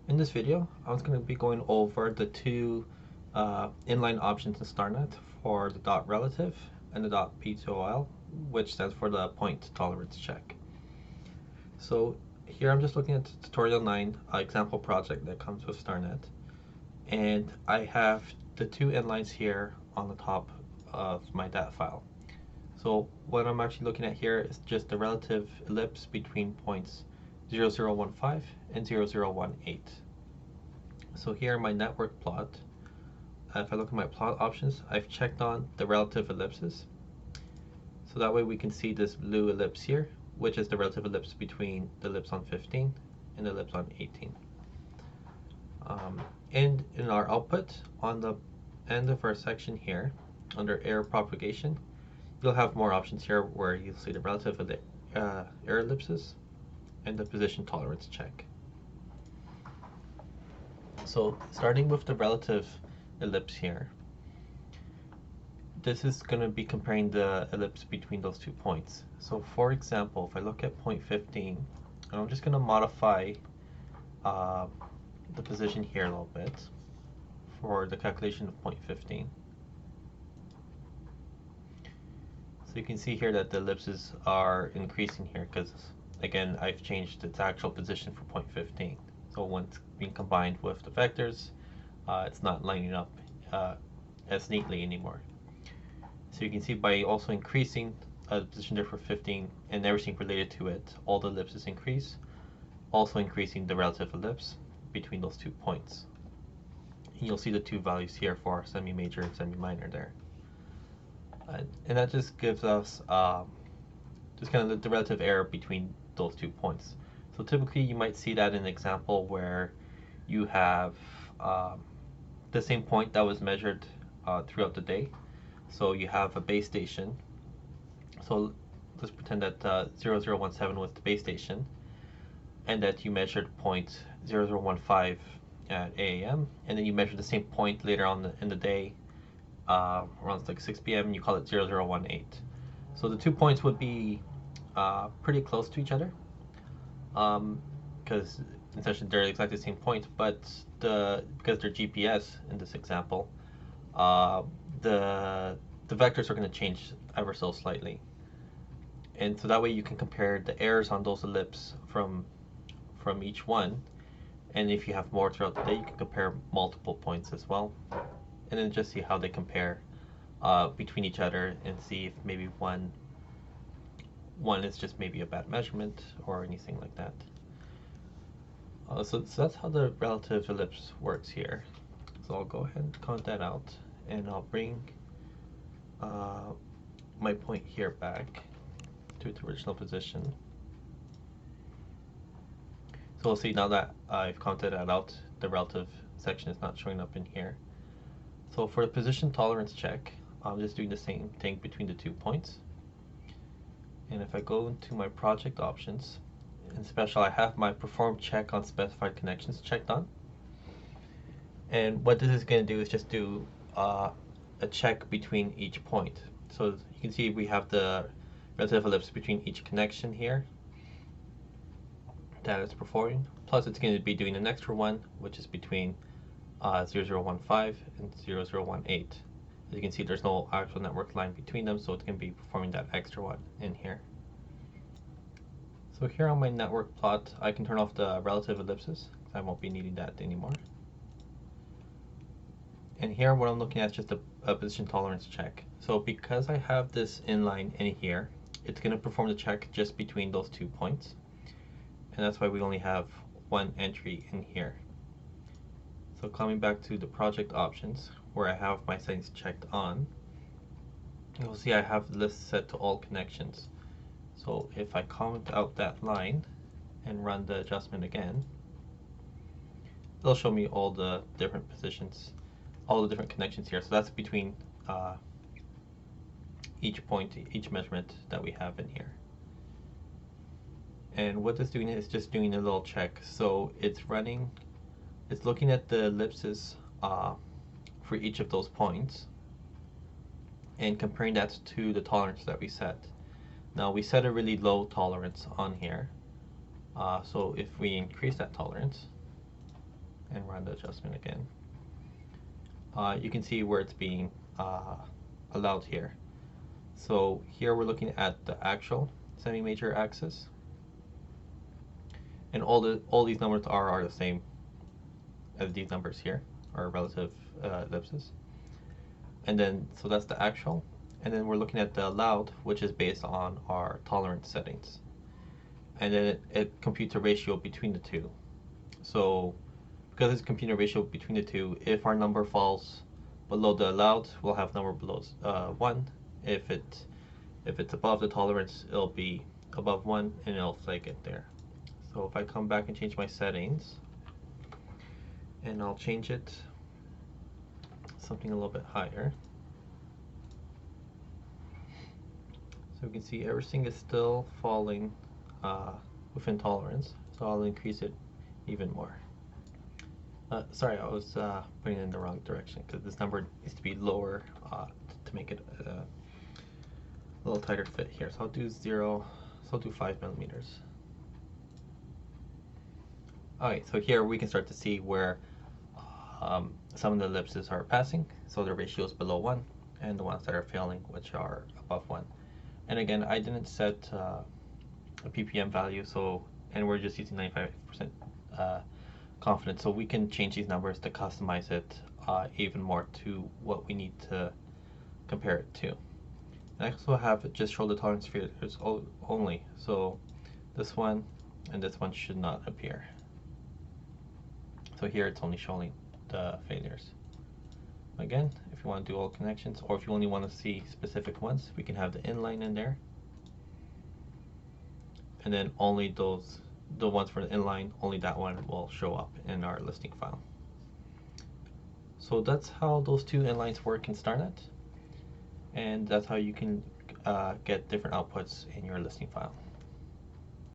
In this video, I was going to be going over the two inline options in StarNet for the dot relative and the dot P2OL, which stands for the point tolerance check. So here I'm just looking at tutorial 9 example project that comes with StarNet, and I have the two inlines here on the top of my DAT file. So what I'm actually looking at here is just the relative ellipse between points 0015 and 0018. So here in my network plot, if I look at my plot options, I've checked on the relative ellipses. So that way we can see this blue ellipse here, which is the relative ellipse between the ellipse on 15 and the ellipse on 18. And in our output, on the end of our section here, under error propagation, you'll have more options here where you'll see the relative of the error ellipses and the position tolerance check. So starting with the relative ellipse here, this is going to be comparing the ellipse between those 2 points. So for example, if I look at point 15, and I'm just going to modify the position here a little bit for the calculation of point 15. So you can see here that the ellipses are increasing here because, again, I've changed its actual position for point 15. So when it's being combined with the vectors, it's not lining up as neatly anymore. So you can see by also increasing the position there for 15 and everything related to it, all the ellipses increase, also increasing the relative ellipse between those 2 points. And you'll see the two values here for semi-major and semi-minor there. And that just gives us just kind of the relative error between those 2 points. So typically you might see that in an example where you have the same point that was measured throughout the day. So you have a base station. So let's pretend that 0017 was the base station, and that you measured point 0015 at 8 a.m. and then you measured the same point later on in the day around like 6 p.m. and you call it 0018. So the 2 points would be pretty close to each other because essentially they're exactly the same point, but because they're GPS in this example, the vectors are going to change ever so slightly. And so that way you can compare the errors on those ellipses from each one. And if you have more throughout the day, you can compare multiple points as well. And then just see how they compare between each other and see if maybe one is just maybe a bad measurement or anything like that. So that's how the relative ellipse works here. So I'll go ahead and count that out, and I'll bring my point here back to its original position. So we'll see now that I've counted that out, the relative section is not showing up in here. So for the position tolerance check, I'm just doing the same thing between the 2 points. And if I go into my project options, in special I have my perform check on specified connections checked on. And what this is going to do is just do a check between each point. So you can see we have the relative ellipse between each connection here that it's performing. Plus it's going to be doing an extra one, which is between 0015 and 0018. As you can see, there's no actual network line between them, so it's going to be performing that extra one in here. So here on my network plot, I can turn off the relative ellipses. I won't be needing that anymore. And here what I'm looking at is just a position tolerance check. So because I have this inline in here, it's going to perform the check just between those 2 points. And that's why we only have one entry in here. So coming back to the project options, where I have my settings checked on, you'll see I have the list set to all connections. So if I comment out that line and run the adjustment again, it'll show me all the different positions, all the different connections here. So that's between each point, each measurement that we have in here. And what it's doing is just doing a little check. So it's looking at the ellipses for each of those points and comparing that to the tolerance that we set. Now we set a really low tolerance on here. So if we increase that tolerance, and run the adjustment again. You can see where it's being allowed here. So here we're looking at the actual semi-major axis, and all these numbers are the same as these numbers here, our relative ellipses. And then so that's the actual, and then we're looking at the allowed, which is based on our tolerance settings, and then it computes a ratio between the two. So because it's computing a ratio between the two, if our number falls below the allowed, we'll have number below 1. If it's above the tolerance, it'll be above 1, and it'll flag it there. So if I come back and change my settings, and I'll change it something a little bit higher, so we can see everything is still falling within tolerance, so I'll increase it even more. Sorry, I was putting it in the wrong direction, because this number needs to be lower to make it a little tighter fit here. So I'll do 0, so I'll do 5 millimeters. Alright, so here we can start to see where some of the ellipses are passing, so the ratio is below 1, and the ones that are failing, which are above 1. And again, I didn't set a ppm value, so, and we're just using 95% confidence, so we can change these numbers to customize it even more to what we need to compare it to. And I also have just show the tolerance failures only, so this one and this one should not appear. So here it's only showing the failures. Again, if you want to do all connections, or if you only want to see specific ones, we can have the inline in there, and then only the ones for the inline, only that one will show up in our listing file. So that's how those two inlines work in StarNet, and that's how you can get different outputs in your listing file.